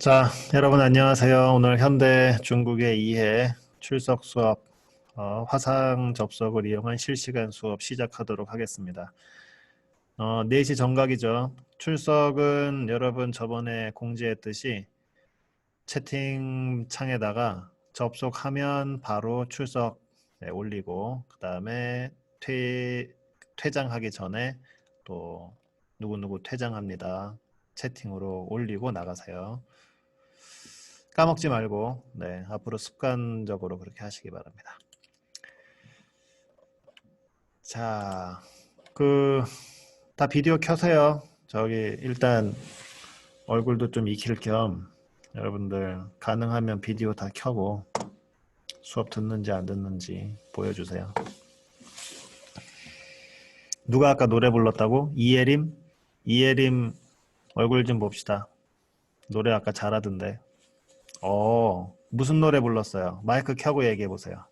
자, 여러분 안녕하세요. 오늘 현대 중국의 이해 출석 수업 화상 접속을 이용한 실시간 수업 시작하도록 하겠습니다. 4시 정각이죠. 출석은 여러분 저번에 공지했듯이 채팅창에다가 접속하면 바로 출석 올리고 그 다음에 퇴장하기 전에 또 누구누구 퇴장합니다. 채팅으로 올리고 나가세요. 까먹지 말고 앞으로 습관적으로 그렇게 하시기 바랍니다. 자, 다 비디오 켜세요. 저기 일단 얼굴도 좀 익힐 겸 여러분들 가능하면 비디오 다 켜고 수업 듣는지 안 듣는지 보여주세요. 누가 아까 노래 불렀다고? 이예림? 이예림 얼굴 좀 봅시다. 노래 아까 잘하던데. 무슨 노래 불렀어요? 마이크 켜고 얘기해 보세요.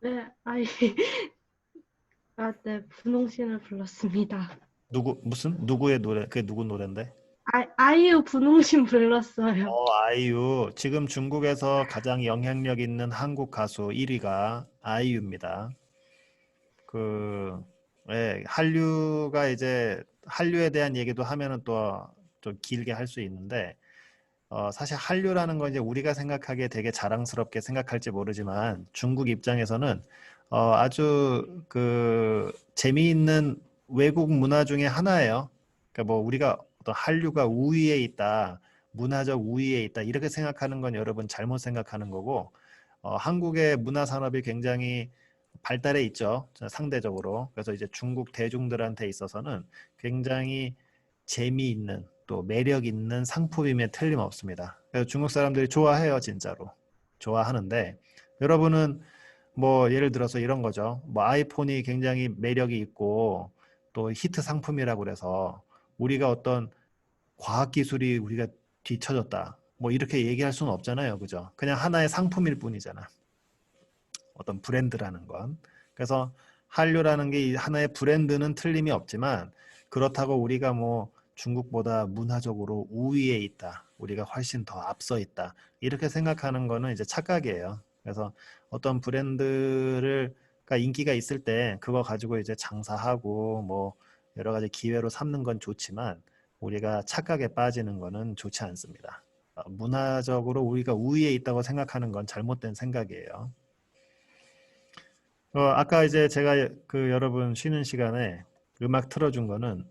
네, 네, 분홍신을 불렀습니다. 누구의 노래? 그게 누구 노래인데? 아이유 분홍신 불렀어요. 아이유. 지금 중국에서 가장 영향력 있는 한국 가수 1위가 아이유입니다. 한류가 이제 한류에 대한 얘기도 하면은 또 좀 길게 할 수 있는데, 사실 한류라는 건 이제 우리가 생각하기에 되게 자랑스럽게 생각할지 모르지만 중국 입장에서는 아주 재미있는 외국 문화 중에 하나예요. 그러니까 뭐 우리가 어떤 한류가 우위에 있다, 문화적 우위에 있다 이렇게 생각하는 건 여러분 잘못 생각하는 거고, 한국의 문화 산업이 굉장히 발달해 있죠. 상대적으로. 그래서 이제 중국 대중들한테 있어서는 굉장히 재미있는 또 매력 있는 상품임에 틀림없습니다. 그래서 중국 사람들이 좋아해요, 진짜로. 좋아하는데 여러분은 뭐 예를 들어서 이런 거죠. 뭐 아이폰이 굉장히 매력이 있고 또 히트 상품이라고 그래서 우리가 어떤 과학 기술이 우리가 뒤처졌다. 뭐 이렇게 얘기할 수는 없잖아요. 그죠? 그냥 하나의 상품일 뿐이잖아. 어떤 브랜드라는 건. 그래서 한류라는 게 하나의 브랜드는 틀림이 없지만 그렇다고 우리가 뭐 중국보다 문화적으로 우위에 있다. 우리가 훨씬 더 앞서 있다. 이렇게 생각하는 거는 이제 착각이에요. 그래서 어떤 브랜드가 인기가 있을 때 그거 가지고 이제 장사하고 뭐 여러 가지 기회로 삼는 건 좋지만 우리가 착각에 빠지는 거는 좋지 않습니다. 문화적으로 우리가 우위에 있다고 생각하는 건 잘못된 생각이에요. 아까 이제 제가 여러분 쉬는 시간에 음악 틀어준 거는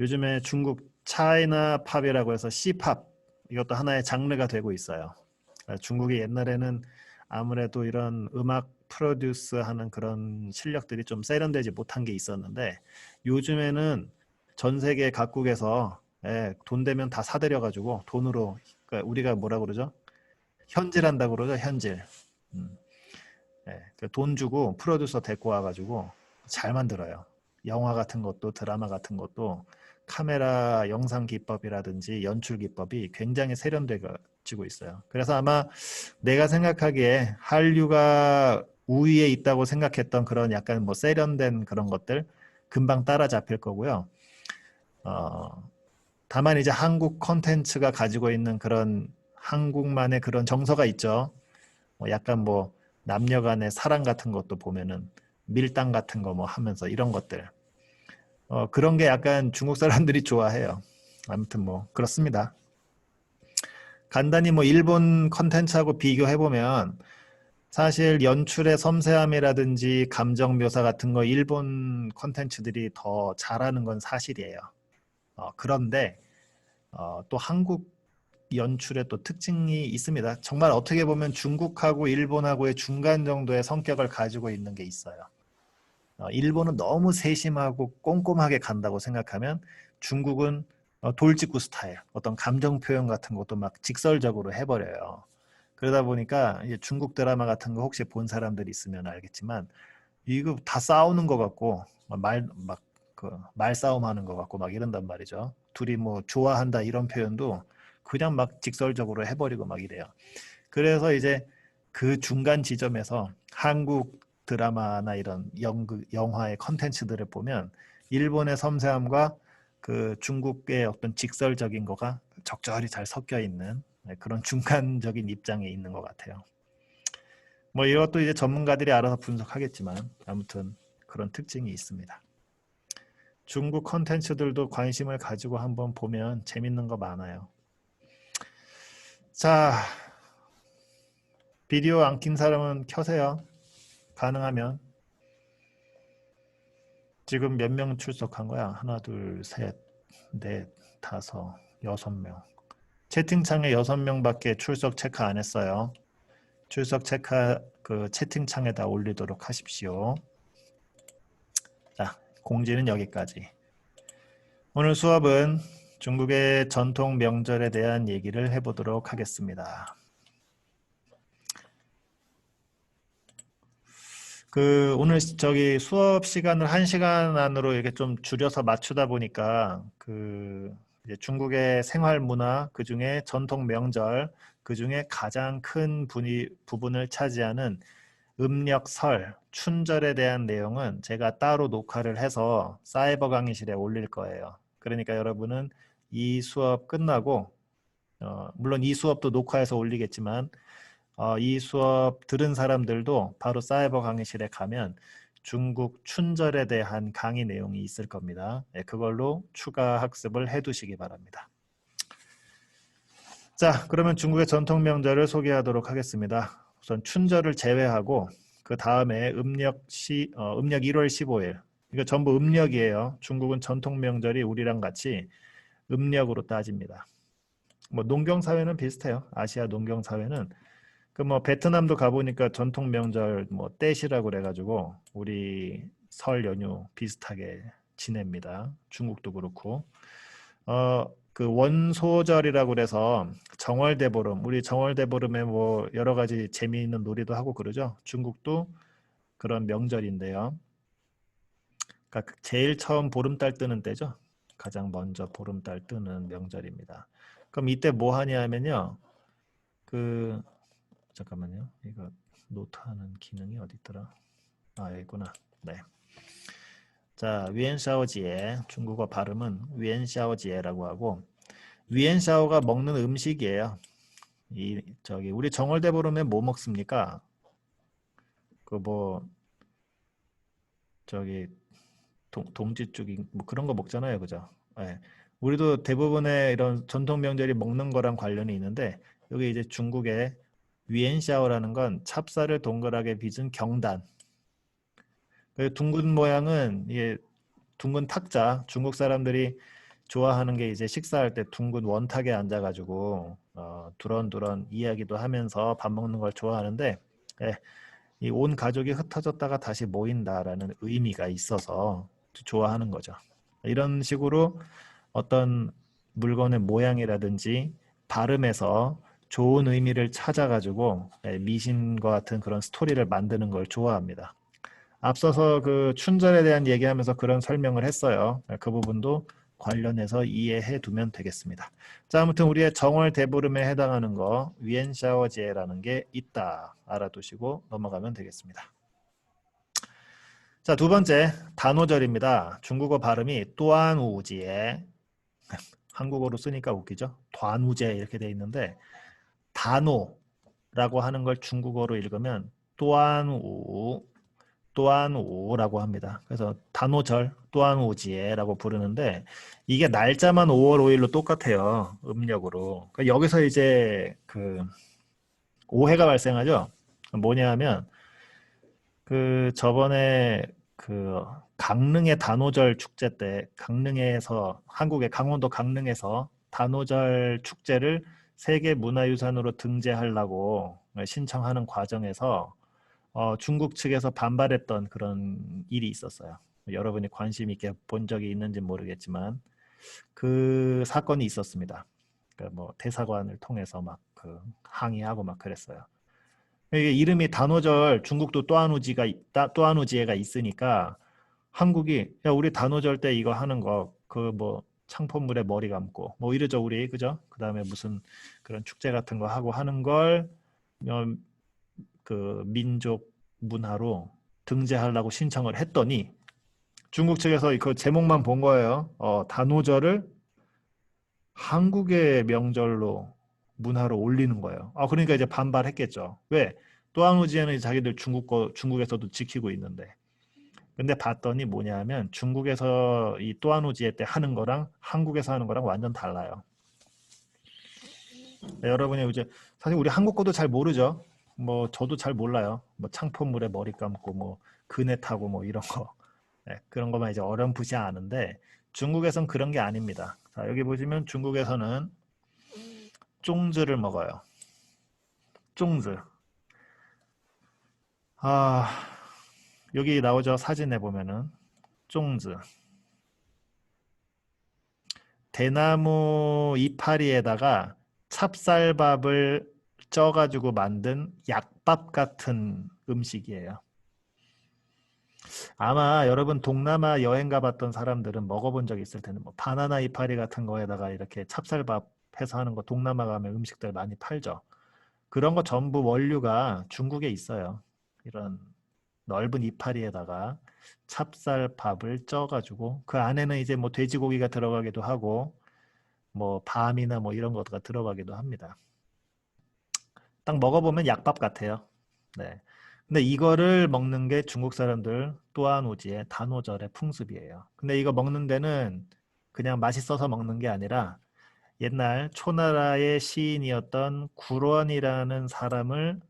요즘에 중국 차이나 팝이라고 해서 C팝 이것도 하나의 장르가 되고 있어요. 중국이 옛날에는 아무래도 이런 음악 프로듀스 하는 그런 실력들이 좀 세련되지 못한 게 있었는데 요즘에는 전 세계 각국에서 돈 되면 다 사들여가지고 돈으로 그러니까 우리가 뭐라 그러죠? 현질한다고 그러죠, 현질. 음. 돈 주고 프로듀서 데리고 와가지고 잘 만들어요. 영화 같은 것도 드라마 같은 것도 카메라 영상 기법이라든지 연출 기법이 굉장히 세련되어지고 있어요. 그래서 아마 내가 생각하기에 한류가 우위에 있다고 생각했던 그런 약간 뭐 세련된 그런 것들 금방 따라잡힐 거고요. 어, 다만 이제 한국 콘텐츠가 가지고 있는 그런 한국만의 그런 정서가 있죠. 약간 뭐 남녀 간의 사랑 같은 것도 보면은 밀당 같은 거 뭐 하면서 이런 것들. 그런 게 약간 중국 사람들이 좋아해요. 아무튼 뭐 그렇습니다. 간단히 뭐 일본 컨텐츠하고 비교해보면 사실 연출의 섬세함이라든지 감정 묘사 같은 거 일본 컨텐츠들이 더 잘하는 건 사실이에요. 그런데 또 한국 연출의 또 특징이 있습니다. 정말 어떻게 보면 중국하고 일본하고의 중간 정도의 성격을 가지고 있는 게 있어요. 일본은 너무 세심하고 꼼꼼하게 간다고 생각하면 중국은 돌직구 스타일, 어떤 감정 표현 같은 것도 막 직설적으로 해버려요. 그러다 보니까 이제 중국 드라마 같은 거 혹시 본 사람들이 있으면 알겠지만 이거 다 싸우는 것 같고 말싸움 하는 것 같고 막 이런단 말이죠. 둘이 뭐 좋아한다 이런 표현도 그냥 막 직설적으로 해버리고 막 이래요. 그래서 이제 그 중간 지점에서 한국 드라마나 이런 영화의 컨텐츠들을 보면 일본의 섬세함과 그 중국의 어떤 직설적인 거가 적절히 잘 섞여 있는 그런 중간적인 입장에 있는 것 같아요. 뭐 이것도 이제 전문가들이 알아서 분석하겠지만 아무튼 그런 특징이 있습니다. 중국 컨텐츠들도 관심을 가지고 한번 보면 재밌는 거 많아요. 자, 비디오 안 킨 사람은 켜세요. 가능하면. 지금 몇 명 출석한 거야? 하나, 둘, 셋, 넷, 다섯, 6명. 채팅창에 6명밖에 출석 체크 안 했어요. 출석 체크 그 채팅창에다 올리도록 하십시오. 자, 공지는 여기까지. 오늘 수업은 중국의 전통 명절에 대한 얘기를 해보도록 하겠습니다. 오늘 저기 수업 시간을 1시간 안으로 이렇게 좀 줄여서 맞추다 보니까 이제 중국의 생활 문화, 그 중에 전통 명절, 그 중에 가장 큰 부분을 차지하는 음력, 설, 춘절에 대한 내용은 제가 따로 녹화를 해서 사이버 강의실에 올릴 거예요. 그러니까 여러분은 이 수업 끝나고 물론 이 수업도 녹화해서 올리겠지만 이 수업 들은 사람들도 바로 사이버 강의실에 가면 중국 춘절에 대한 강의 내용이 있을 겁니다. 그걸로 추가 학습을 해두시기 바랍니다. 자, 그러면 중국의 전통 명절을 소개하도록 하겠습니다. 우선 춘절을 제외하고 그 다음에 음력 1월 15일 이거 전부 음력이에요. 중국은 전통 명절이 우리랑 같이 음력으로 따집니다. 뭐 농경 사회는 비슷해요. 아시아 농경 사회는 뭐 베트남도 가보니까 전통 명절 뭐 떼시라고 그래가지고 우리 설 연휴 비슷하게 지냅니다. 중국도 그렇고 그 원소절이라고 그래서 정월대보름, 우리 정월대보름에 뭐 여러 가지 재미있는 놀이도 하고 그러죠. 중국도 그런 명절인데요. 그러니까 제일 처음 보름달 뜨는 때죠. 가장 먼저 보름달 뜨는 명절입니다. 그럼 이때 뭐 하냐 하면요. 잠깐만요. 이거 노트하는 기능이 어디 있더라? 여기 있구나. 네. 자, 위엔샤오지에 중국어 발음은 위엔샤오지에라고 하고 위엔샤오가 먹는 음식이에요. 우리 정월대보름에 뭐 먹습니까? 동지죽이 뭐 그런 거 먹잖아요, 그죠? 네. 우리도 대부분의 이런 전통 명절이 먹는 거랑 관련이 있는데 여기 이제 중국의 위엔샤오라는 건 찹쌀을 동그랗게 빚은 경단. 둥근 모양은 이게 둥근 탁자. 중국 사람들이 좋아하는 게 이제 식사할 때 둥근 원탁에 앉아가지고 두런두런 이야기도 하면서 밥 먹는 걸 좋아하는데 이 온 가족이 흩어졌다가 다시 모인다라는 의미가 있어서 좋아하는 거죠. 이런 식으로 어떤 물건의 모양이라든지 발음에서 좋은 의미를 찾아가지고 미신과 같은 그런 스토리를 만드는 걸 좋아합니다. 앞서서 그 춘절에 대한 얘기하면서 그런 설명을 했어요. 그 부분도 관련해서 이해해 두면 되겠습니다. 자, 아무튼 우리의 정월 대보름에 해당하는 거 위엔샤오제라는 게 있다. 알아두시고 넘어가면 되겠습니다. 자, 두 번째 단오절입니다. 중국어 발음이 또안우지에 한국어로 쓰니까 웃기죠?端午节 이렇게 돼 있는데 단오라고 하는 걸 중국어로 읽으면 또안우라고 합니다. 그래서 단오절, 또안우지에라고 부르는데 이게 날짜만 5월 5일로 똑같아요. 음력으로. 그러니까 여기서 이제 오해가 발생하죠. 뭐냐 하면 저번에 강릉의 단오절 축제 때 한국의 강원도 강릉에서 단오절 축제를 세계문화유산으로 등재하려고 신청하는 과정에서 중국 측에서 반발했던 그런 일이 있었어요. 여러분이 관심 있게 본 적이 있는지 모르겠지만 그 사건이 있었습니다. 뭐 대사관을 통해서 막 항의하고 막 그랬어요. 이게 이름이 단오절, 중국도 또안우지에가 있으니까 한국이 야 우리 단오절 때 이거 하는 거 뭐 창포물에 머리 감고 뭐 이러죠 우리 그죠? 그다음에 무슨 그런 축제 같은 거 하고 하는 걸 민족 문화로 등재하려고 신청을 했더니 중국 측에서 그 제목만 본 거예요. 단오절을 한국의 명절로 문화로 올리는 거예요. 그러니까 이제 반발했겠죠. 왜? 또한우지에는 자기들 중국에서도 지키고 있는데. 근데 봤더니 뭐냐면 중국에서 이 또한우지에 때 하는 거랑 한국에서 하는 거랑 완전 달라요. 네, 여러분이 이제 사실 우리 한국 거도 잘 모르죠. 뭐 저도 잘 몰라요. 뭐 창포물에 머리 감고 뭐 그네 타고 뭐 이런 거. 네, 그런 것만 이제 어렴풋이 아는데 중국에선 그런 게 아닙니다. 자, 여기 보시면 중국에서는 쫑즈를 먹어요. 쫑즈. 아, 여기 나오죠. 사진에 보면은 쫑즈. 대나무 이파리에다가 찹쌀밥을 쪄가지고 만든 약밥 같은 음식이에요. 아마 여러분 동남아 여행 가봤던 사람들은 먹어본 적 있을 텐데 뭐 바나나 이파리 같은 거에다가 이렇게 찹쌀밥 해서 하는 거 동남아 가면 음식들 많이 팔죠. 그런 거 전부 원료가 중국에 있어요. 이런 넓은 이파리에다가 찹쌀밥을 쪄가지고 그 안에는 이제 뭐 돼지고기가 들어가기도 하고 뭐 밤이나 뭐 이런 거가 들어가기도 합니다. 딱 먹어보면 약밥 같아요. 네. 근데 이거를 먹는 게 중국 사람들 또한오지의 단오절의 풍습이에요. 근데 이거 먹는 데는 그냥 맛있어서 먹는 게 아니라 옛날 초나라의 시인이었던 구런이라는 사람을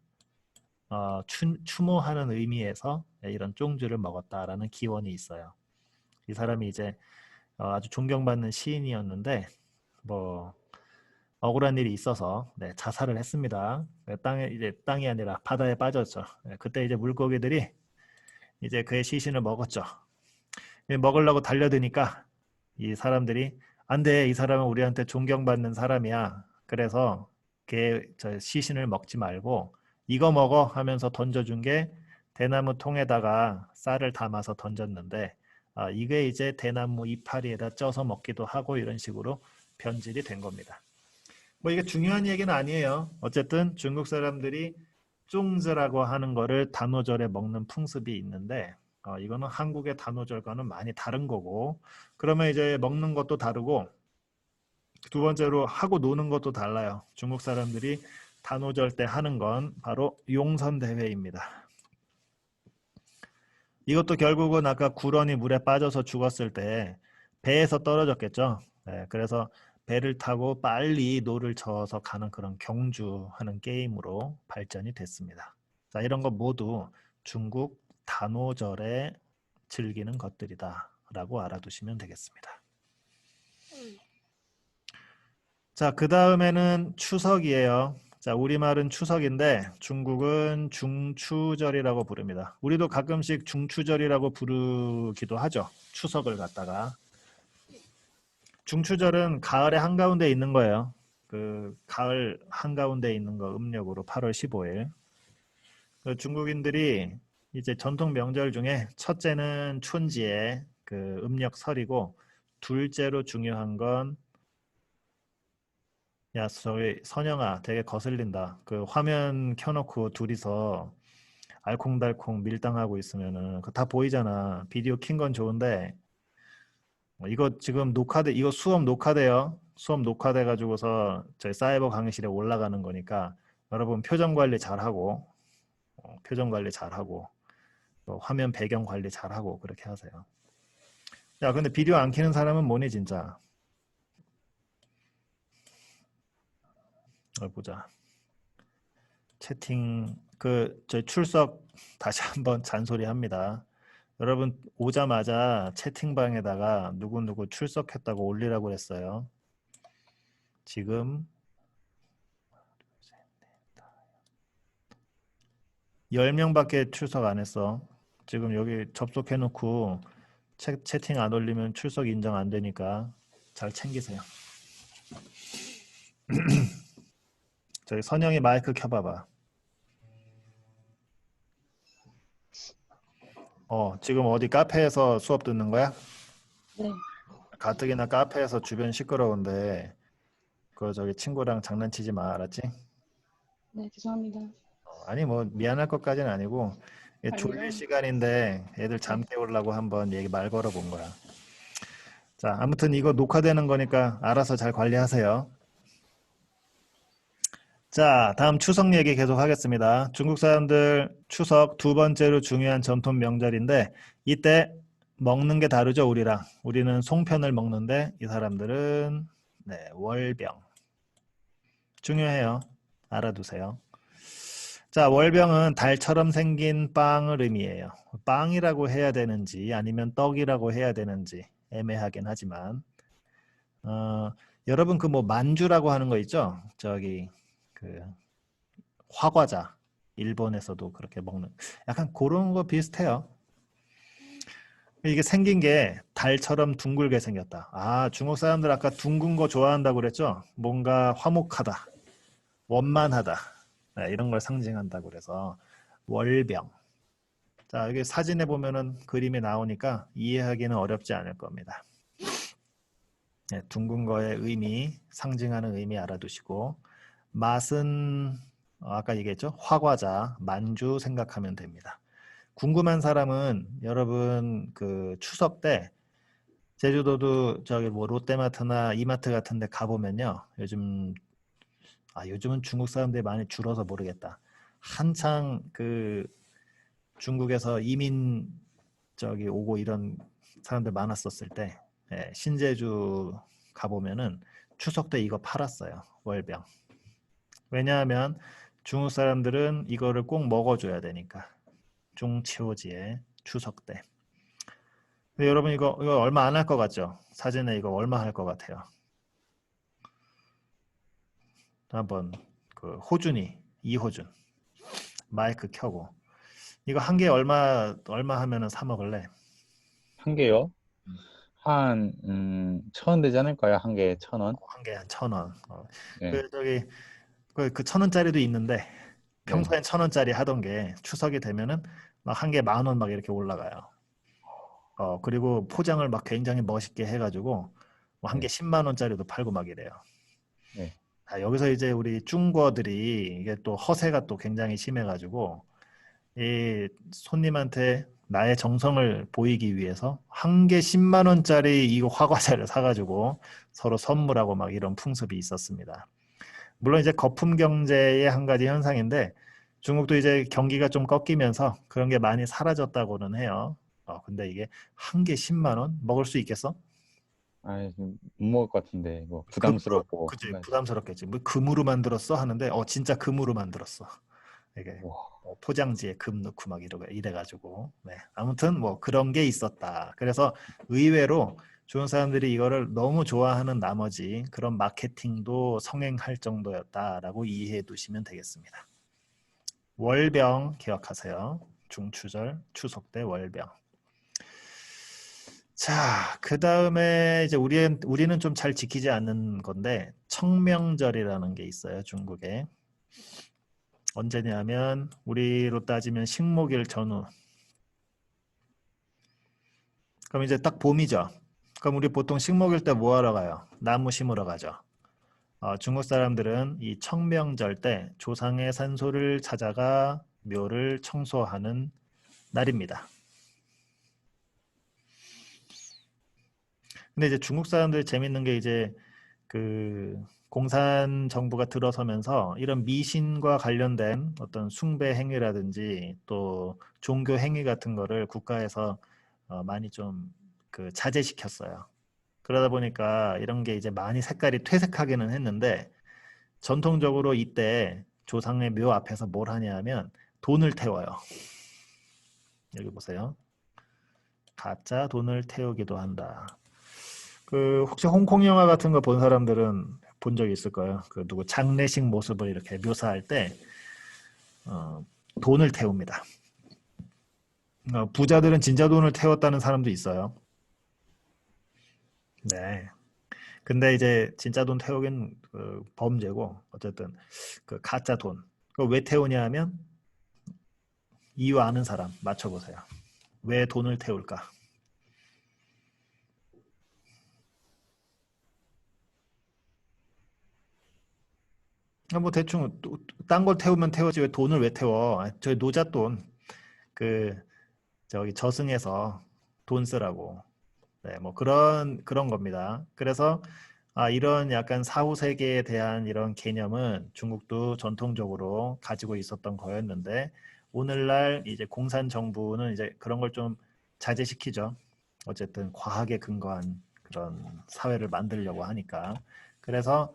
추모하는 의미에서 이런 쫑주를 먹었다라는 기원이 있어요. 이 사람이 이제 아주 존경받는 시인이었는데 뭐 억울한 일이 있어서 네, 자살을 했습니다. 땅에 이제 땅이 아니라 바다에 빠졌죠. 네, 그때 이제 물고기들이 이제 그의 시신을 먹었죠. 먹으려고 달려드니까 이 사람들이 안 돼, 이 사람은 우리한테 존경받는 사람이야. 그래서 저 시신을 먹지 말고 이거 먹어 하면서 던져준 게 대나무 통에다가 쌀을 담아서 던졌는데 이게 이제 대나무 이파리에다 쪄서 먹기도 하고 이런 식으로 변질이 된 겁니다. 뭐 이게 중요한 얘기는 아니에요. 어쨌든 중국 사람들이 쫑즈라고 하는 거를 단오절에 먹는 풍습이 있는데 이거는 한국의 단오절과는 많이 다른 거고 그러면 이제 먹는 것도 다르고 두 번째로 하고 노는 것도 달라요. 중국 사람들이 단오절 때 하는 건 바로 용선 대회입니다. 이것도 결국은 아까 구런이 물에 빠져서 죽었을 때 배에서 떨어졌겠죠. 네, 그래서 배를 타고 빨리 노를 저어서 가는 그런 경주하는 게임으로 발전이 됐습니다. 자, 이런 거 모두 중국 단오절에 즐기는 것들이다 라고 알아두시면 되겠습니다. 자, 그 다음에는 추석이에요. 자, 우리말은 추석인데 중국은 중추절이라고 부릅니다. 우리도 가끔씩 중추절이라고 부르기도 하죠. 추석을 갖다가. 중추절은 가을의 한가운데 있는 거예요. 그 가을 한가운데 있는 거 음력으로 8월 15일. 그 중국인들이 이제 전통 명절 중에 첫째는 춘지에 그 음력설이고 둘째로 중요한 건 야, 저기 선영아, 되게 거슬린다. 그 화면 켜놓고 둘이서 알콩달콩 밀당하고 있으면은 그거 다 보이잖아. 비디오 킨 건 좋은데 이거 지금 이거 수업 녹화돼요. 수업 녹화돼 가지고서 저희 사이버 강의실에 올라가는 거니까 여러분 표정 관리 잘하고 표정 관리 잘하고 또 화면 배경 관리 잘하고 그렇게 하세요. 야, 근데 비디오 안 켜는 사람은 뭐니 진짜? 보자. 채팅 저 출석 다시 한번 잔소리합니다. 여러분 오자마자 채팅방에다가 누구누구 출석했다고 올리라고 했어요. 지금 10명밖에 출석 안 했어. 지금 여기 접속해놓고 채팅 안 올리면 출석 인정 안 되니까 잘 챙기세요. 저기 선영이 마이크 켜봐봐. 지금 어디 카페에서 수업 듣는 거야? 네. 가뜩이나 카페에서 주변 시끄러운데 저기 친구랑 장난치지 마, 알았지? 네, 죄송합니다. 아니 뭐 미안할 것까지는 아니고 졸릴 아니요. 시간인데 애들 잠 네. 깨우려고 한번 얘기 말 걸어 본 거야. 자, 아무튼 이거 녹화되는 거니까 알아서 잘 관리하세요. 자, 다음 추석 얘기 계속 하겠습니다. 중국 사람들 추석 두 번째로 중요한 전통 명절인데 이때 먹는 게 다르죠, 우리랑. 우리는 송편을 먹는데 이 사람들은 네, 월병. 중요해요. 알아두세요. 자, 월병은 달처럼 생긴 빵을 의미해요. 빵이라고 해야 되는지 아니면 떡이라고 해야 되는지 애매하긴 하지만 어, 여러분 그 뭐 만주라고 하는 거 있죠? 저기 그 화과자 일본에서도 그렇게 먹는 약간 그런 거 비슷해요. 이게 생긴 게 달처럼 둥글게 생겼다. 아, 중국 사람들 아까 둥근 거 좋아한다고 그랬죠? 뭔가 화목하다, 원만하다. 네, 이런 걸 상징한다고 그래서 월병. 자, 여기 사진에 보면은 그림이 나오니까 이해하기는 어렵지 않을 겁니다. 네, 둥근 거의 의미, 상징하는 의미 알아두시고 맛은 아까 얘기했죠? 화과자, 만주 생각하면 됩니다. 궁금한 사람은 여러분 그 추석 때 제주도도 저기 뭐 롯데마트나 이마트 같은 데 가보면요. 요즘은 중국 사람들이 많이 줄어서 모르겠다. 한창 그 중국에서 이민 저기 오고 이런 사람들 많았었을 때 신제주 가보면은 추석 때 이거 팔았어요. 월병. 왜냐하면 중국 사람들은 이거를 꼭 먹어줘야 되니까. 중치오지에 추석 때. 근데 여러분 이거 얼마 안 할 것 같죠? 사진에 이거 얼마 할 것 같아요? 한번 그 호준이 이호준 마이크 켜고 이거 한 개 얼마 하면은 사 먹을래? 한 개요? 음, 한, 1,000원 되지 않을까요? 한 개에 1,000원? 한 개 한 1,000원. 네, 그 저기 그 1,000원짜리도 있는데 네, 평소엔 1,000원짜리 하던 게 추석이 되면은 막 한 개 10,000원 막 이렇게 올라가요. 그리고 포장을 막 굉장히 멋있게 해가지고 뭐 한 개 네, 10만 원짜리도 팔고 막 이래요. 네, 여기서 이제 우리 중국어들이 이게 또 허세가 또 굉장히 심해가지고 이 손님한테 나의 정성을 보이기 위해서 한 개 10만 원짜리 이거 화과자를 사가지고 서로 선물하고 막 이런 풍습이 있었습니다. 물론 이제 거품 경제의 한 가지 현상인데 중국도 이제 경기가 좀 꺾이면서 그런 게 많이 사라졌다고는 해요. 근데 이게 한 개 10만 원 먹을 수 있겠어? 아, 못 먹을 것 같은데, 뭐, 금으로, 부담스럽고, 한 그치, 가지. 부담스럽겠지. 뭐 금으로 만들었어 하는데 진짜 금으로 만들었어. 이게 와, 포장지에 금 넣고 막 이래가지고 네. 아무튼 뭐 그런 게 있었다. 그래서 의외로 좋은 사람들이 이거를 너무 좋아하는 나머지 그런 마케팅도 성행할 정도였다라고 이해해 두시면 되겠습니다. 월병 기억하세요. 중추절 추석 때 월병. 자, 그 다음에 이제 우리는 좀 잘 지키지 않는 건데 청명절이라는 게 있어요, 중국에. 언제냐면 우리로 따지면 식목일 전후. 그럼 이제 딱 봄이죠. 그럼 우리 보통 식목일 때 뭐 하러 가요? 나무 심으러 가죠. 중국 사람들은 이 청명절 때 조상의 산소를 찾아가 묘를 청소하는 날입니다. 근데 이제 중국 사람들 재밌는 게 이제 그 공산 정부가 들어서면서 이런 미신과 관련된 어떤 숭배 행위라든지 또 종교 행위 같은 거를 국가에서 많이 좀 그 자제시켰어요. 그러다 보니까 이런 게 이제 많이 색깔이 퇴색하기는 했는데 전통적으로 이때 조상의 묘 앞에서 뭘 하냐 하면 돈을 태워요. 여기 보세요. 가짜 돈을 태우기도 한다. 그 혹시 홍콩 영화 같은 거 본 사람들은 본 적이 있을 거예요. 그 누구 장례식 모습을 이렇게 묘사할 때 어, 돈을 태웁니다. 부자들은 진짜 돈을 태웠다는 사람도 있어요. 네. 근데 이제 진짜 돈 태우긴 범죄고 어쨌든 그 가짜 돈. 그걸 왜 태우냐 하면 이유 아는 사람 맞춰보세요. 왜 돈을 태울까? 뭐 대충 딴 걸 태우면 태우지 왜 돈을 왜 태워? 저희 노잣돈 그 저기 저승에서 돈 쓰라고. 네, 뭐 그런 겁니다. 그래서 이런 약간 사후 세계에 대한 이런 개념은 중국도 전통적으로 가지고 있었던 거였는데 오늘날 이제 공산 정부는 이제 그런 걸 좀 자제시키죠. 어쨌든 과학에 근거한 그런 사회를 만들려고 하니까. 그래서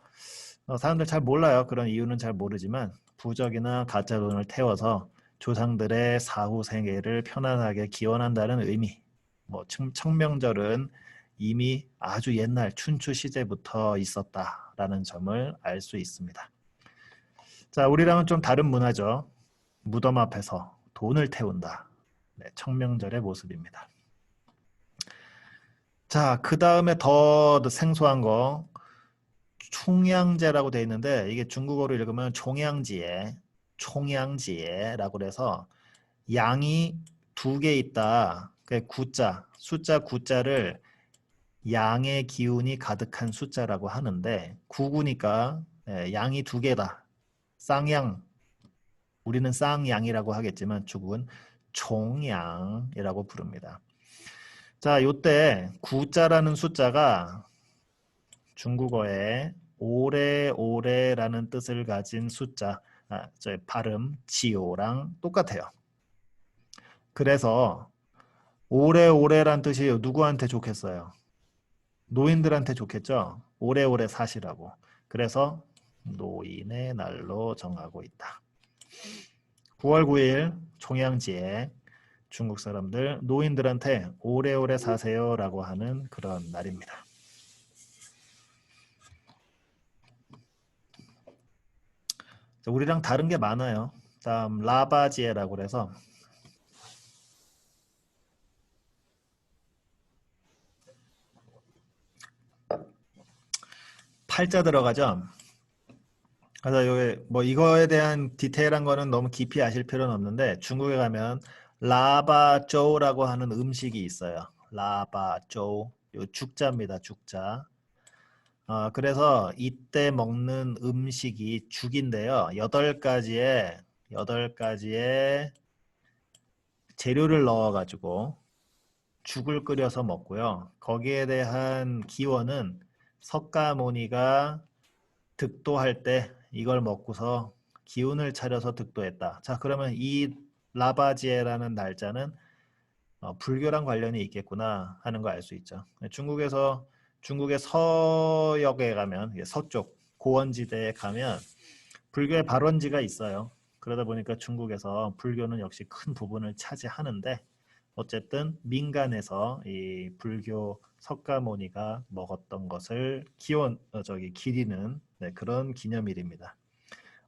사람들 잘 몰라요. 그런 이유는 잘 모르지만 부적이나 가짜 돈을 태워서 조상들의 사후 생애를 편안하게 기원한다는 의미. 뭐 청명절은 이미 아주 옛날 춘추 시대부터 있었다라는 점을 알 수 있습니다. 자, 우리랑은 좀 다른 문화죠. 무덤 앞에서 돈을 태운다. 네, 청명절의 모습입니다. 자, 그 다음에 더 생소한 거 총양제라고 되어 있는데 이게 중국어로 읽으면 총양지에라고 그래서 양이 두 개 있다. 그 구자, 숫자 구자를 양의 기운이 가득한 숫자라고 하는데 구구니까 양이 두 개다. 쌍양. 우리는 쌍양이라고 하겠지만 중국은 총양이라고 부릅니다. 자, 요때 구자라는 숫자가 중국어에 오래오래라는 뜻을 가진 숫자, 저 발음 지오랑 똑같아요. 그래서 오래오래란 뜻이 누구한테 좋겠어요? 노인들한테 좋겠죠? 오래오래 사시라고. 그래서 노인의 날로 정하고 있다. 9월 9일 총양지에 중국 사람들 노인들한테 오래오래 사세요라고 하는 그런 날입니다. 우리랑 다른 게 많아요. 다음 라바지에라고 해서 팔자 들어가죠. 그래서 여기 뭐 이거에 대한 디테일한 거는 너무 깊이 아실 필요는 없는데 중국에 가면 라바조우라고 하는 음식이 있어요. 라바조우. 요 죽자입니다. 죽자. 그래서 이때 먹는 음식이 죽인데요. 8가지의 재료를 넣어가지고 죽을 끓여서 먹고요. 거기에 대한 기원은 석가모니가 득도할 때 이걸 먹고서 기운을 차려서 득도했다. 자, 그러면 이 라바지에라는 날짜는 불교랑 관련이 있겠구나 하는 거 알 수 있죠. 중국의 서역에 가면 서쪽 고원지대에 가면 불교의 발원지가 있어요. 그러다 보니까 중국에서 불교는 역시 큰 부분을 차지하는데 어쨌든 민간에서 이 불교 석가모니가 먹었던 것을 기리는 그런 기념일입니다.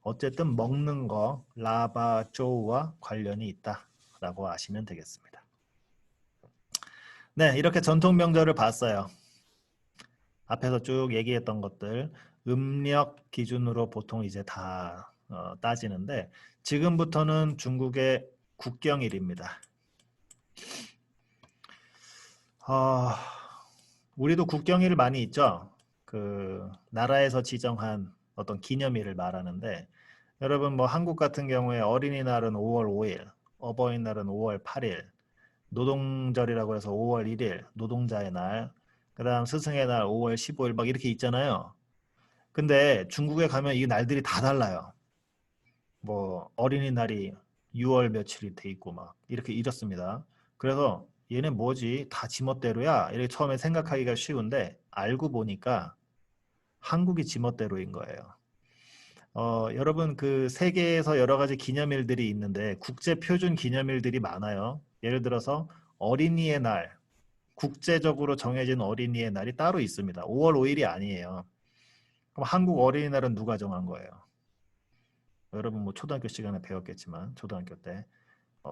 어쨌든 먹는 거 라바조우와 관련이 있다라고 아시면 되겠습니다. 네, 이렇게 전통 명절을 봤어요. 앞에서 쭉 얘기했던 것들 음력 기준으로 보통 이제 다 따지는데 지금부터는 중국의 국경일입니다. 우리도 국경일 많이 있죠. 그 나라에서 지정한 어떤 기념일을 말하는데 여러분 뭐 한국 같은 경우에 어린이날은 5월 5일, 어버이날은 5월 8일, 노동절이라고 해서 5월 1일, 노동자의 날, 그다음 스승의 날 5월 15일 막 이렇게 있잖아요. 근데 중국에 가면 이 날들이 다 달라요. 뭐 어린이날이 6월 며칠이 돼 있고 막 이렇게 이렇습니다. 그래서 얘네 뭐지? 다 지멋대로야? 이렇게 처음에 생각하기가 쉬운데 알고 보니까 한국이 지멋대로인 거예요. 여러분 그 세계에서 여러 가지 기념일들이 있는데 국제 표준 기념일들이 많아요. 예를 들어서 어린이의 날, 국제적으로 정해진 어린이의 날이 따로 있습니다. 5월 5일이 아니에요. 그럼 한국 어린이날은 누가 정한 거예요? 여러분 뭐 초등학교 시간에 배웠겠지만 초등학교 때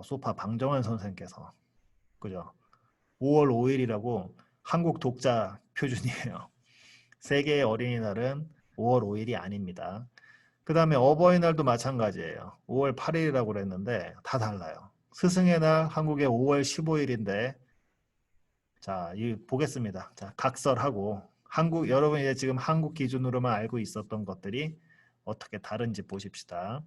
소파 방정환 선생께서 그죠? 5월 5일이라고 한국 독자 표준이에요. 세계의 어린이날은 5월 5일이 아닙니다. 그 다음에 어버이날도 마찬가지예요. 5월 8일이라고 그랬는데 다 달라요. 스승의 날 한국의 5월 15일인데 자, 이 보겠습니다. 자, 각설하고 여러분 이제 지금 한국 기준으로만 알고 있었던 것들이 어떻게 다른지 보십시다.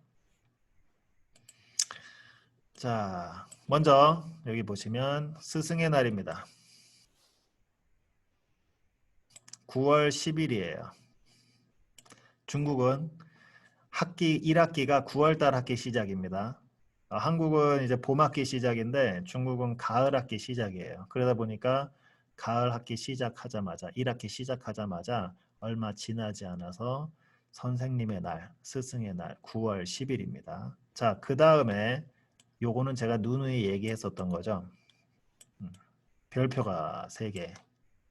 자, 먼저 여기 보시면 스승의 날입니다. 9월 10일이에요. 중국은 학기 1학기가 9월달 학기 시작입니다. 한국은 이제 봄학기 시작인데 중국은 가을학기 시작이에요. 그러다 보니까 가을 학기 시작하자마자 1학기 시작하자마자 얼마 지나지 않아서 선생님의 날, 스승의 날 9월 10일입니다. 자, 그 다음에 요거는 제가 누누이 얘기했었던 거죠. 별표가 3개.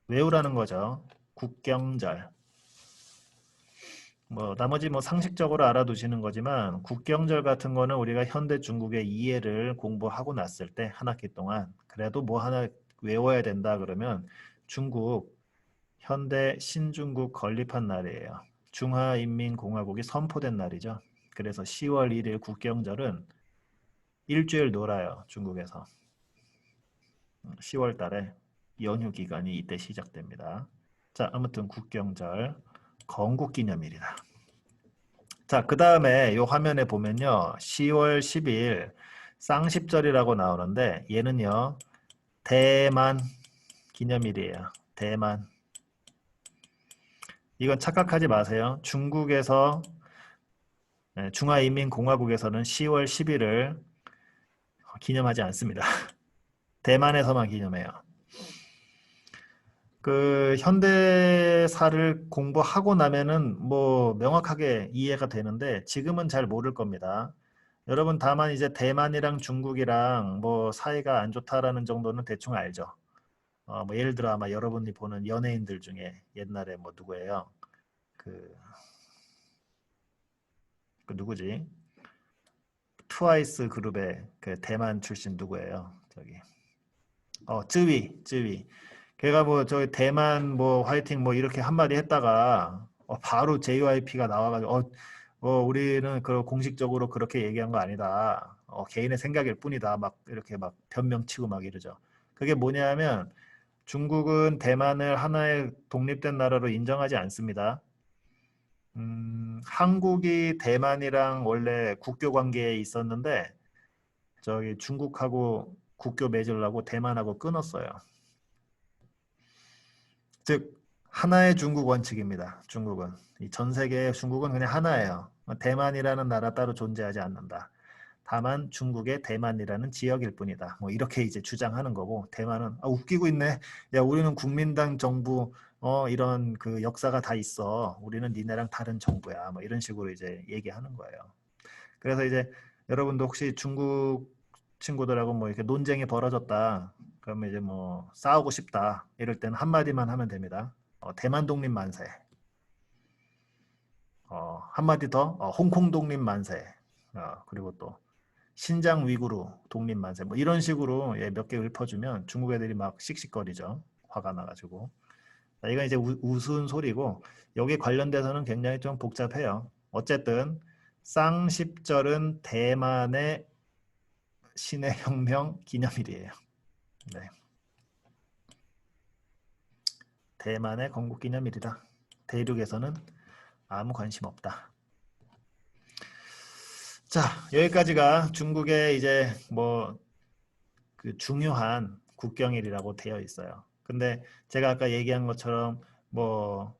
외우라는 거죠. 국경절. 뭐 나머지 뭐 상식적으로 알아두시는 거지만 국경절 같은 거는 우리가 현대 중국의 이해를 공부하고 났을 때 한 학기 동안 그래도 뭐 하나 외워야 된다 그러면 중국 현대 신중국 건립한 날이에요. 중화인민공화국이 선포된 날이죠. 그래서 10월 1일 국경절은 일주일 놀아요. 중국에서. 10월 달에 연휴 기간이 이때 시작됩니다. 자, 아무튼 국경절 건국기념일이다. 자, 그 다음에 요 화면에 보면요. 10월 10일 쌍십절이라고 나오는데 얘는요. 대만 기념일이에요. 대만. 이건 착각하지 마세요. 중국에서 중화인민공화국에서는 10월 10일을 기념하지 않습니다. 대만에서만 기념해요. 그 현대사를 공부하고 나면은 뭐 명확하게 이해가 되는데 지금은 잘 모를 겁니다. 여러분 다만 이제 대만이랑 중국이랑 뭐 사이가 안 좋다라는 정도는 대충 알죠. 뭐 예를 들어 아마 여러분이 보는 연예인들 중에 옛날에 뭐 누구예요? 그 누구지? 트와이스 그룹의 그 대만 출신 누구예요? 저기 쯔위. 걔가 뭐 저기 대만 뭐 화이팅 뭐 이렇게 한마디 했다가 바로 JYP가 나와가지고 우리는 그 공식적으로 그렇게 얘기한 거 아니다. 개인의 생각일 뿐이다. 막 이렇게 막 변명치고 막 이러죠. 그게 뭐냐면 중국은 대만을 하나의 독립된 나라로 인정하지 않습니다. 한국이 대만이랑 원래 국교 관계에 있었는데 저기 중국하고 국교 맺으려고 대만하고 끊었어요. 즉 하나의 중국 원칙입니다. 중국은 전 세계의 중국은 그냥 하나예요. 대만이라는 나라 따로 존재하지 않는다. 다만 중국의 대만이라는 지역일 뿐이다. 뭐 이렇게 이제 주장하는 거고 대만은 웃기고 있네. 야 우리는 국민당 정부 이런 그 역사가 다 있어. 우리는 니네랑 다른 정부야. 뭐 이런 식으로 이제 얘기하는 거예요. 그래서 이제 여러분도 혹시 중국 친구들하고 뭐 이렇게 논쟁이 벌어졌다. 그러면 이제 뭐 싸우고 싶다. 이럴 때는 한마디만 하면 됩니다. 대만 독립 만세. 한마디 더 홍콩 독립 만세. 그리고 또 신장 위구르 독립 만세. 뭐 이런 식으로 몇 개 읊어주면 중국 애들이 막 씩씩거리죠. 화가 나가지고. 이건 이제 우스운 소리고 여기 관련돼서는 굉장히 좀 복잡해요. 어쨌든 쌍십절은 대만의 신의 혁명 기념일이에요. 네. 대만의 건국 기념일이다. 대륙에서는 아무 관심 없다. 자, 여기까지가 중국의 이제 뭐 그 중요한 국경일이라고 되어 있어요. 근데 제가 아까 얘기한 것처럼 뭐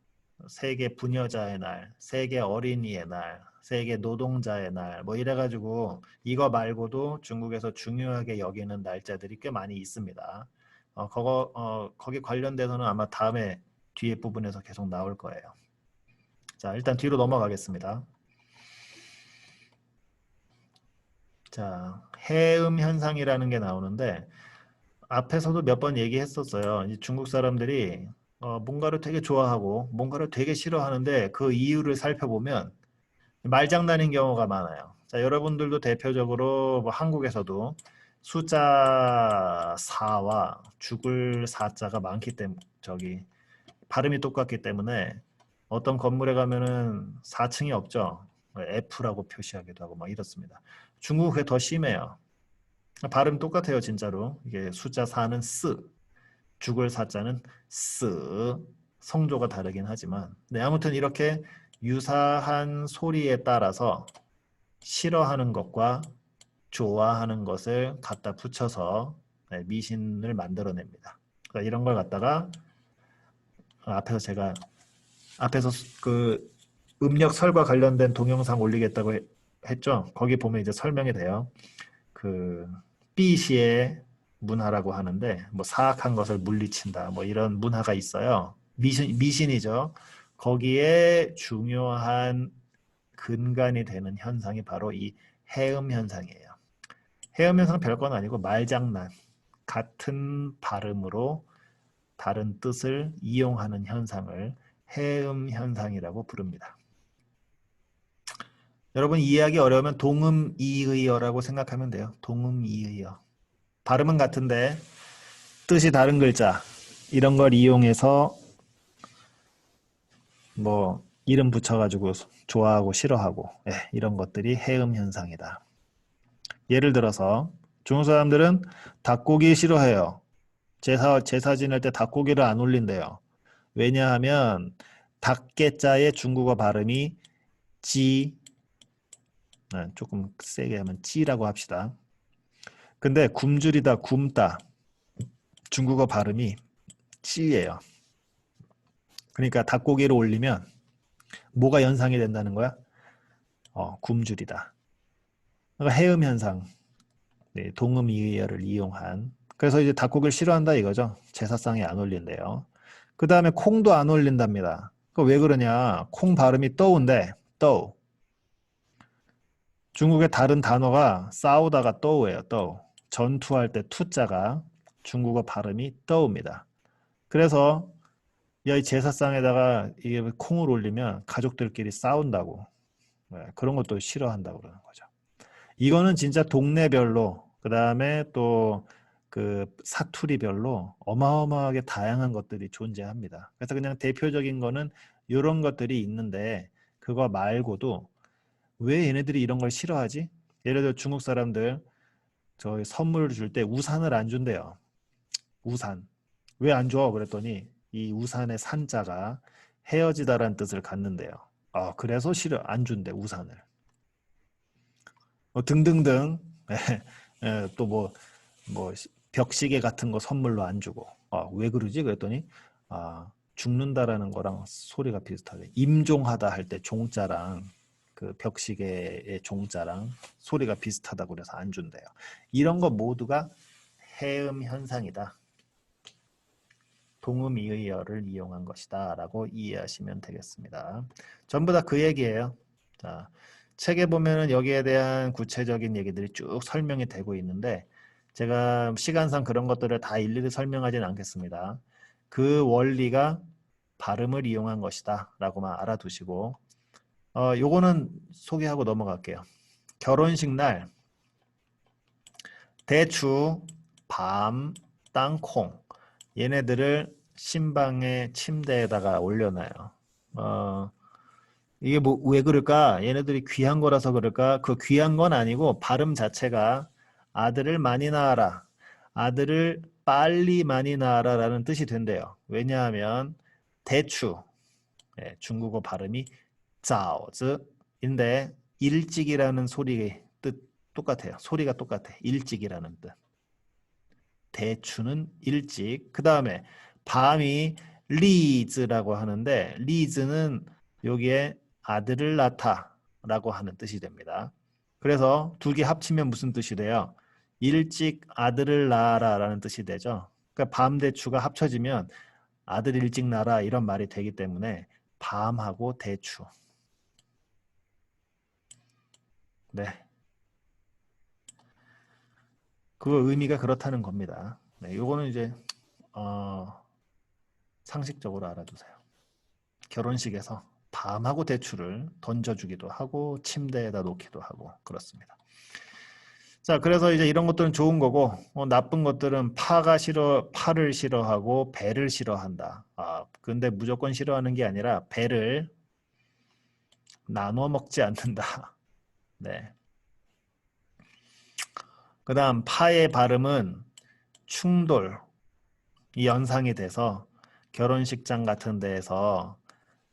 세계 부녀자의 날, 세계 어린이의 날, 세계 노동자의 날, 뭐 이래가지고 이거 말고도 중국에서 중요하게 여기는 날짜들이 꽤 많이 있습니다. 거기 관련돼서는 아마 다음에 뒤에 부분에서 계속 나올 거예요. 자, 일단 뒤로 넘어가겠습니다. 자, 해음 현상이라는 게 나오는데 앞에서도 몇 번 얘기했었어요. 이제 중국 사람들이 뭔가를 되게 좋아하고 뭔가를 되게 싫어하는데 그 이유를 살펴보면 말장난인 경우가 많아요. 자, 여러분들도 대표적으로 뭐 한국에서도 숫자 4와 죽을 4자가 많기 때문에 저기 발음이 똑같기 때문에 어떤 건물에 가면은 4층이 없죠. F라고 표시하기도 하고 막 이렇습니다. 중국은 그게 더 심해요. 발음 똑같아요, 진짜로. 이게 숫자 4는 스, 죽을 4자는 스, 성조가 다르긴 하지만 네, 아무튼 이렇게 유사한 소리에 따라서 싫어하는 것과 좋아하는 것을 갖다 붙여서 네, 미신을 만들어냅니다. 그러니까 이런 걸 갖다가 앞에서 제가 앞에서 그 음력설과 관련된 동영상 올리겠다고 했죠. 거기 보면 이제 설명이 돼요. 그 B시의 문화라고 하는데 뭐 사악한 것을 물리친다 뭐 이런 문화가 있어요. 미신이죠. 거기에 중요한 근간이 되는 현상이 바로 이 해음 현상이에요. 해음 현상은 별건 아니고 말장난, 같은 발음으로 다른 뜻을 이용하는 현상을 해음 현상이라고 부릅니다. 여러분 이해하기 어려우면 동음이의어라고 생각하면 돼요. 동음이의어. 발음은 같은데 뜻이 다른 글자 이런 걸 이용해서 뭐 이름 붙여가지고 좋아하고 싫어하고 이런 것들이 해음 현상이다. 예를 들어서 중국 사람들은 닭고기 싫어해요. 제사 지낼 때 닭고기를 안 올린대요. 왜냐하면 닭게자의 중국어 발음이 지, 조금 세게 하면 찌라고 합시다. 근데 굶주리다, 굶다 중국어 발음이 찌예요. 그러니까 닭고기를 올리면 뭐가 연상이 된다는 거야? 굶주리다. 그러니까 해음 현상, 네, 동음이의어를 이용한. 그래서 이제 닭고기를 싫어한다 이거죠. 제사상에 안 올린대요. 그 다음에 콩도 안 올린답니다. 왜 그러냐? 콩 발음이 떠우인데 떠우. 중국의 다른 단어가 싸우다가 떠우예요. 떠우. 전투할 때 투자가 중국어 발음이 떠우입니다. 그래서 이 제사상에다가 이게 콩을 올리면 가족들끼리 싸운다고. 그런 것도 싫어한다고 그러는 거죠. 이거는 진짜 동네별로 그 다음에 또 그 사투리별로 어마어마하게 다양한 것들이 존재합니다. 그래서 그냥 대표적인 거는 이런 것들이 있는데 그거 말고도 왜 얘네들이 이런 걸 싫어하지? 예를 들어 중국 사람들 저희 선물을 줄 때 우산을 안 준대요. 우산. 왜 안 줘? 그랬더니 이 우산의 산자가 헤어지다라는 뜻을 갖는데요. 그래서 싫어 안 준대 우산을. 등등등. 또 뭐 벽시계 같은 거 선물로 안 주고. 왜 그러지? 그랬더니 죽는다라는 거랑 소리가 비슷하대. 임종하다 할 때 종자랑 그 벽시계의 종자랑 소리가 비슷하다고 그래서 안 준대요. 이런 거 모두가 해음 현상이다. 동음이의어를 이용한 것이다 라고 이해하시면 되겠습니다. 전부 다 그 얘기예요. 자, 책에 보면은 여기에 대한 구체적인 얘기들이 쭉 설명이 되고 있는데 제가 시간상 그런 것들을 다 일일이 설명하지는 않겠습니다. 그 원리가 발음을 이용한 것이다 라고만 알아두시고 요거는 소개하고 넘어갈게요. 결혼식 날 대추, 밤, 땅콩 얘네들을 신방의 침대에다가 올려놔요. 이게 뭐 왜 그럴까? 얘네들이 귀한 거라서 그럴까? 그 귀한 건 아니고 발음 자체가 아들을 많이 낳아라. 아들을 빨리 많이 낳아라라는 뜻이 된대요. 왜냐하면 대추, 중국어 발음이 자오즈인데 일찍이라는 소리 뜻 똑같아요. 소리가 똑같아. 일찍이라는 뜻. 대추는 일찍. 그 다음에 밤이 리즈라고 하는데 리즈는 여기에 아들을 낳다라고 하는 뜻이 됩니다. 그래서 두 개 합치면 무슨 뜻이 돼요? 일찍 아들을 낳아라라는 뜻이 되죠. 그러니까 밤 대추가 합쳐지면 아들 일찍 낳아라 이런 말이 되기 때문에 밤하고 대추. 네. 그 의미가 그렇다는 겁니다. 네, 요거는 이제 상식적으로 알아두세요. 결혼식에서 밤하고 대추를 던져주기도 하고 침대에다 놓기도 하고 그렇습니다. 자, 그래서 이제 이런 것들은 좋은 거고 나쁜 것들은 파를 싫어하고 배를 싫어한다. 근데 무조건 싫어하는 게 아니라 배를 나눠 먹지 않는다. 네. 그 다음 파의 발음은 충돌, 이 연상이 돼서 결혼식장 같은 데에서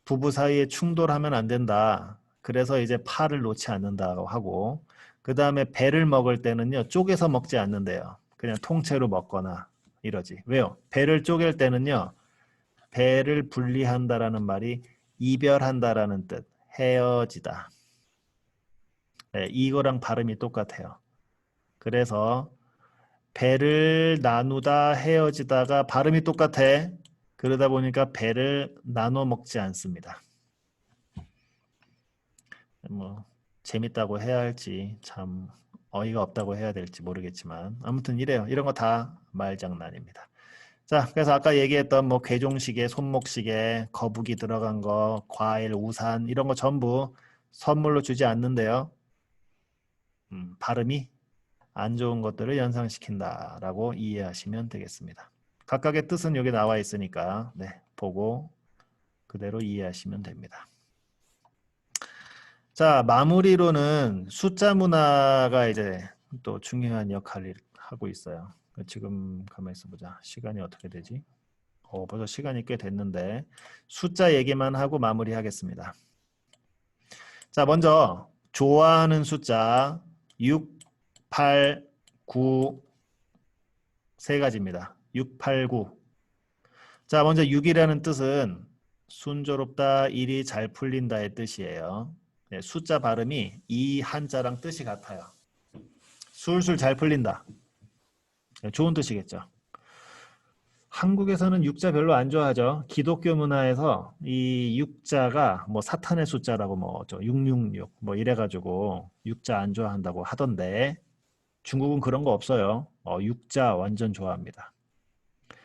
부부 사이에 충돌하면 안 된다. 그래서 이제 파를 놓지 않는다고 하고 그 다음에 배를 먹을 때는요. 쪼개서 먹지 않는데요. 그냥 통째로 먹거나 이러지. 왜요? 배를 쪼갤 때는요. 배를 분리한다라는 말이 이별한다라는 뜻, 헤어지다. 네, 이거랑 발음이 똑같아요. 그래서 배를 나누다 헤어지다가 발음이 똑같아. 그러다 보니까 배를 나눠 먹지 않습니다. 뭐 재밌다고 해야 할지 참 어이가 없다고 해야 될지 모르겠지만 아무튼 이래요. 이런 거 다 말장난입니다. 자, 그래서 아까 얘기했던 뭐 괴종시계, 손목시계, 거북이 들어간 거, 과일, 우산 이런 거 전부 선물로 주지 않는데요. 발음이 안 좋은 것들을 연상시킨다라고 이해하시면 되겠습니다. 각각의 뜻은 여기 나와 있으니까 네, 보고 그대로 이해하시면 됩니다. 자, 마무리로는 숫자 문화가 이제 또 중요한 역할을 하고 있어요. 지금 가만히 있어보자. 시간이 어떻게 되지? 벌써 시간이 꽤 됐는데 숫자 얘기만 하고 마무리하겠습니다. 자, 먼저 좋아하는 숫자 6, 8, 9 세 가지입니다. 6, 8, 9. 자, 먼저 6이라는 뜻은 순조롭다, 일이 잘 풀린다의 뜻이에요. 네, 숫자 발음이 이 한자랑 뜻이 같아요. 술술 잘 풀린다. 네, 좋은 뜻이겠죠. 한국에서는 육자 별로 안 좋아하죠. 기독교 문화에서 이 육자가 뭐 사탄의 숫자라고 뭐 666 뭐 이래가지고 육자 안 좋아한다고 하던데 중국은 그런 거 없어요. 육자 완전 좋아합니다.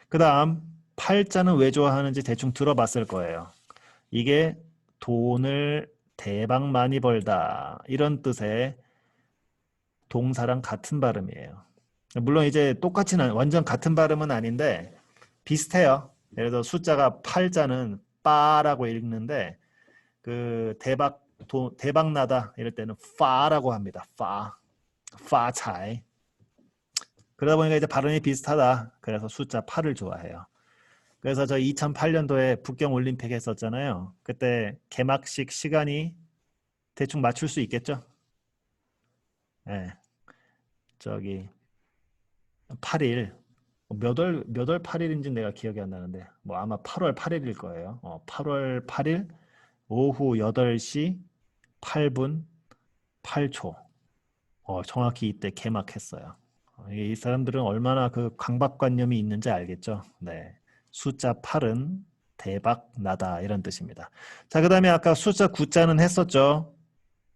그 다음 8자는 왜 좋아하는지 대충 들어봤을 거예요. 이게 돈을 대박 많이 벌다 이런 뜻의 동사랑 같은 발음이에요. 물론 이제 똑같이는 완전 같은 발음은 아닌데 비슷해요. 예를 들어 숫자가 8자는 빠라고 읽는데 그 대박 나다 이럴 때는 파라고 합니다. 파차이. 그러다 보니까 이제 발음이 비슷하다. 그래서 숫자 8을 좋아해요. 그래서 저 2008년도에 북경 올림픽 했었잖아요. 그때 개막식 시간이 대충 맞출 수 있겠죠? 네. 저기 8일 몇 월 8일인지 내가 기억이 안 나는데 뭐 아마 8월 8일일 거예요. 8월 8일 오후 8시 8분 8초. 정확히 이때 개막했어요. 이 사람들은 얼마나 그 강박관념이 있는지 알겠죠? 네. 숫자 8은 대박 나다 이런 뜻입니다. 자, 그다음에 아까 숫자 9자는 했었죠.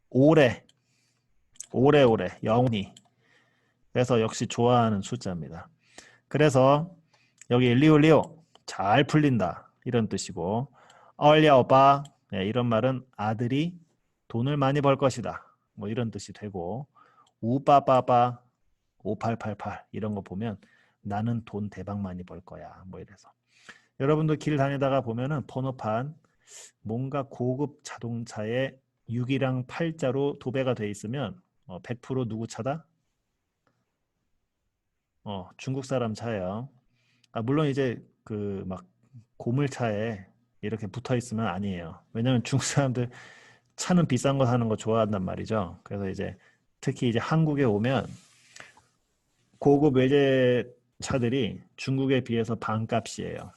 오래, 영원히. 그래서 역시 좋아하는 숫자입니다. 그래서 여기 리오 잘 풀린다 이런 뜻이고 얼려오빠 이런 말은 아들이 돈을 많이 벌 것이다 뭐 이런 뜻이 되고 우빠빠빠 5888 이런 거 보면 나는 돈 대박 많이 벌 거야 뭐 이래서 여러분도 길 다니다가 보면은 번호판 뭔가 고급 자동차에 6이랑 8자로 도배가 돼 있으면 100% 누구 차다? 중국 사람 차예요. 물론 이제 그 막 고물차에 이렇게 붙어 있으면 아니에요. 왜냐면 중국 사람들 차는 비싼 거 사는 거 좋아한단 말이죠. 그래서 이제 특히 이제 한국에 오면 고급 외제차들이 중국에 비해서 반값이에요.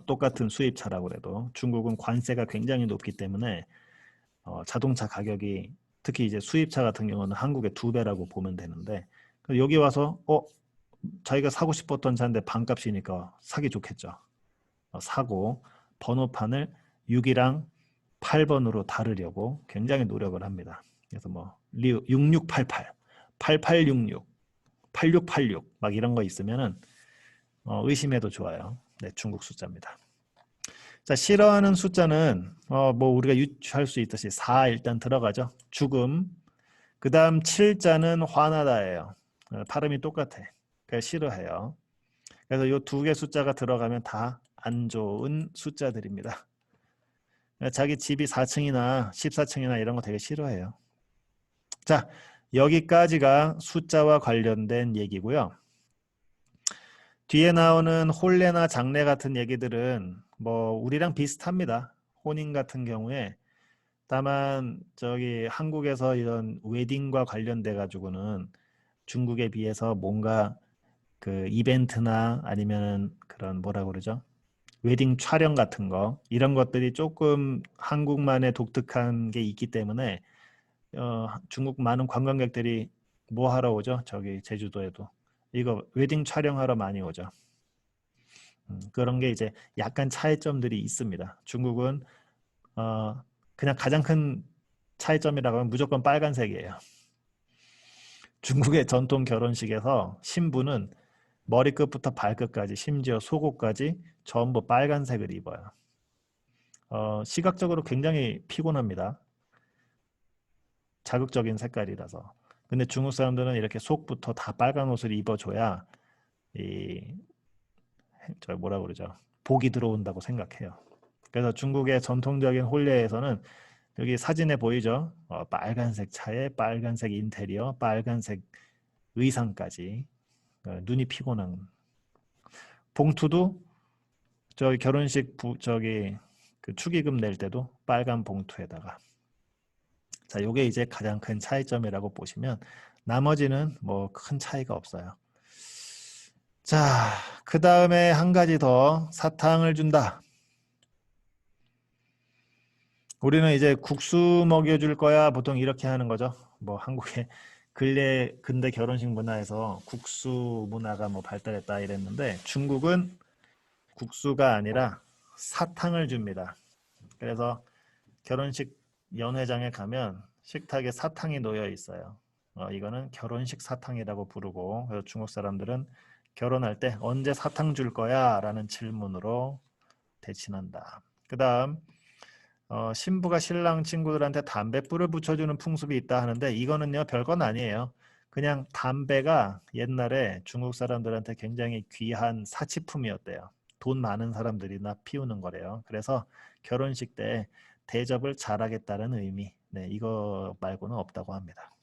똑같은 수입차라고 해도 중국은 관세가 굉장히 높기 때문에 자동차 가격이 특히 이제 수입차 같은 경우는 한국의 2배라고 보면 되는데 여기 와서 자기가 사고 싶었던 차인데 반값이니까 사기 좋겠죠. 사고 번호판을 6이랑 8번으로 다르려고 굉장히 노력을 합니다. 그래서 뭐 6688, 8866, 8686 막 이런 거 있으면은 의심해도 좋아요. 네, 중국 숫자입니다. 자, 싫어하는 숫자는 뭐 우리가 유추할 수 있듯이 4 일단 들어가죠. 죽음. 그 다음 7자는 화나다예요. 발음이 똑같아. 그래서 싫어해요. 그래서 이 2개 숫자가 들어가면 다 안 좋은 숫자들입니다. 자기 집이 4층이나 14층이나 이런 거 되게 싫어해요. 자, 여기까지가 숫자와 관련된 얘기고요. 뒤에 나오는 혼례나 장례 같은 얘기들은 뭐 우리랑 비슷합니다. 혼인 같은 경우에 다만 저기 한국에서 이런 웨딩과 관련돼 가지고는 중국에 비해서 뭔가 그 이벤트나 아니면은 그런 뭐라 그러죠? 웨딩 촬영 같은 거 이런 것들이 조금 한국만의 독특한 게 있기 때문에 중국 많은 관광객들이 뭐 하러 오죠? 저기 제주도에도 이거 웨딩 촬영하러 많이 오죠. 그런 게 이제 약간 차이점들이 있습니다. 중국은 그냥 가장 큰 차이점이라고 하면 무조건 빨간색이에요. 중국의 전통 결혼식에서 신부는 머리끝부터 발끝까지 심지어 속옷까지 전부 빨간색을 입어요. 시각적으로 굉장히 피곤합니다. 자극적인 색깔이라서. 근데 중국 사람들은 이렇게 속부터 다 빨간 옷을 입어줘야 저 뭐라 그러죠? 복이 들어온다고 생각해요. 그래서 중국의 전통적인 혼례에서는 여기 사진에 보이죠? 빨간색 차에 빨간색 인테리어, 빨간색 의상까지 눈이 피곤한 봉투도 저기 결혼식 저기 그 축의금 낼 때도 빨간 봉투에다가 자, 요게 이제 가장 큰 차이점이라고 보시면 나머지는 뭐 큰 차이가 없어요. 자, 그 다음에 한 가지 더 사탕을 준다. 우리는 이제 국수 먹여줄 거야 보통 이렇게 하는 거죠. 뭐 한국의 근대 결혼식 문화에서 국수 문화가 뭐 발달했다 이랬는데 중국은 국수가 아니라 사탕을 줍니다. 그래서 결혼식 연회장에 가면 식탁에 사탕이 놓여 있어요. 이거는 결혼식 사탕이라고 부르고 그래서 중국 사람들은 결혼할 때 언제 사탕 줄 거야? 라는 질문으로 대신한다. 그 다음 신부가 신랑 친구들한테 담뱃불을 붙여주는 풍습이 있다 하는데 이거는요 별건 아니에요. 그냥 담배가 옛날에 중국 사람들한테 굉장히 귀한 사치품이었대요. 돈 많은 사람들이나 피우는 거래요. 그래서 결혼식 때 대접을 잘하겠다는 의미. 네, 이거 말고는 없다고 합니다.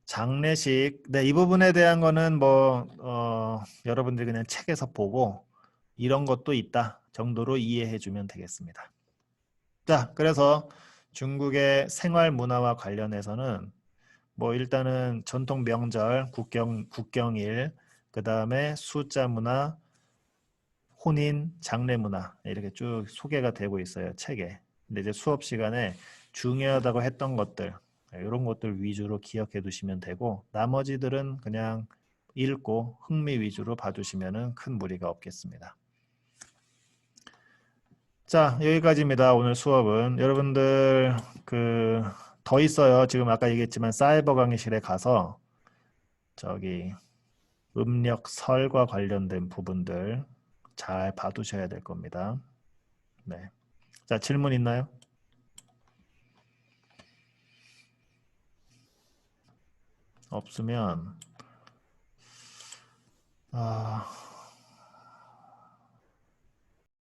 장례식. 네, 이 부분에 대한 거는 뭐 여러분들이 그냥 책에서 보고 이런 것도 있다 정도로 이해해 주면 되겠습니다. 자, 그래서 중국의 생활 문화와 관련해서는 뭐 일단은 전통 명절, 국경일, 그 다음에 숫자 문화, 혼인, 장례 문화 이렇게 쭉 소개가 되고 있어요 책에. 근데 이제 수업 시간에 중요하다고 했던 것들 이런 것들 위주로 기억해 두시면 되고 나머지들은 그냥 읽고 흥미 위주로 봐두시면 큰 무리가 없겠습니다. 자, 여기까지입니다. 오늘 수업은 여러분들 더 있어요. 지금 아까 얘기했지만 사이버 강의실에 가서 저기 음력설과 관련된 부분들 잘 봐두셔야 될 겁니다. 네. 자, 질문 있나요? 없으면